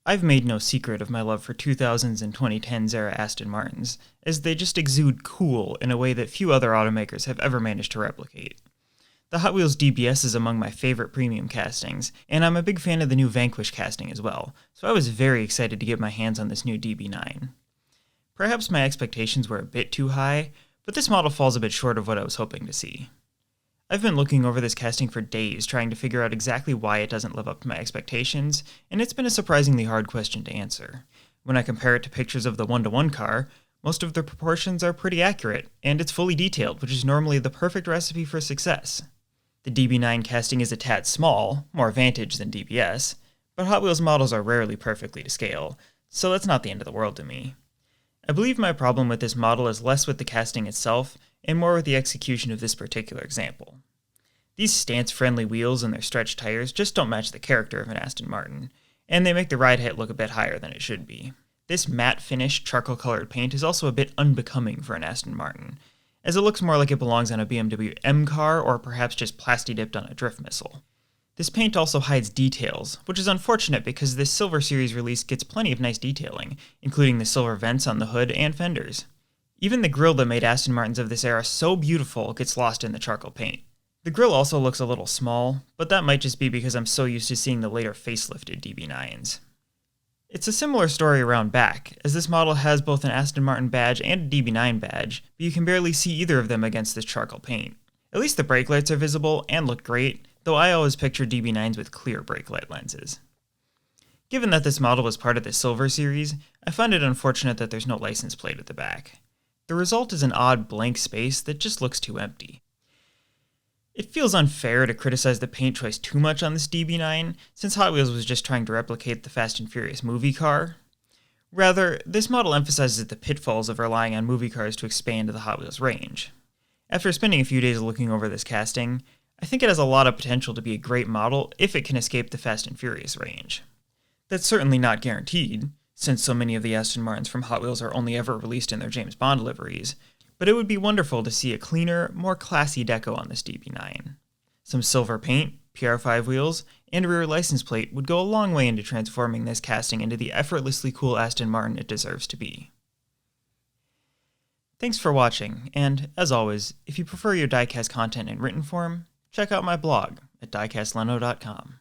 I've made no secret of my love for 2000s and 2010s era Aston Martins, as they just exude cool in a way that few other automakers have ever managed to replicate. The Hot Wheels DBS is among my favorite premium castings, and I'm a big fan of the new Vanquish casting as well, so I was very excited to get my hands on this new DB9. Perhaps my expectations were a bit too high, but this model falls a bit short of what I was hoping to see. I've been looking over this casting for days trying to figure out exactly why it doesn't live up to my expectations, and it's been a surprisingly hard question to answer. When I compare it to pictures of the 1-to-1 car, most of the proportions are pretty accurate, and it's fully detailed, which is normally the perfect recipe for success. The DB9 casting is a tad small, more Vantage than DBS, but Hot Wheels models are rarely perfectly to scale, so that's not the end of the world to me. I believe my problem with this model is less with the casting itself, and more with the execution of this particular example. These stance-friendly wheels and their stretched tires just don't match the character of an Aston Martin, and they make the ride height look a bit higher than it should be. This matte finish, charcoal-colored paint is also a bit unbecoming for an Aston Martin, as it looks more like it belongs on a BMW M car or perhaps just plasti-dipped on a drift missile. This paint also hides details, which is unfortunate because this Silver Series release gets plenty of nice detailing, including the silver vents on the hood and fenders. Even the grille that made Aston Martins of this era so beautiful gets lost in the charcoal paint. The grille also looks a little small, but that might just be because I'm so used to seeing the later facelifted DB9s. It's a similar story around back, as this model has both an Aston Martin badge and a DB9 badge, but you can barely see either of them against this charcoal paint. At least the brake lights are visible and look great, though I always picture DB9s with clear brake light lenses. Given that this model was part of the Silver Series, I find it unfortunate that there's no license plate at the back. The result is an odd blank space that just looks too empty. It feels unfair to criticize the paint choice too much on this DB9, since Hot Wheels was just trying to replicate the Fast and Furious movie car. Rather, this model emphasizes the pitfalls of relying on movie cars to expand the Hot Wheels range. After spending a few days looking over this casting, I think it has a lot of potential to be a great model if it can escape the Fast and Furious range. That's certainly not guaranteed, since so many of the Aston Martins from Hot Wheels are only ever released in their James Bond liveries, but it would be wonderful to see a cleaner, more classy deco on this DB9. Some silver paint, PR5 wheels, and a rear license plate would go a long way into transforming this casting into the effortlessly cool Aston Martin it deserves to be. Thanks for watching, and, as always, if you prefer your diecast content in written form, check out my blog at diecastleno.com.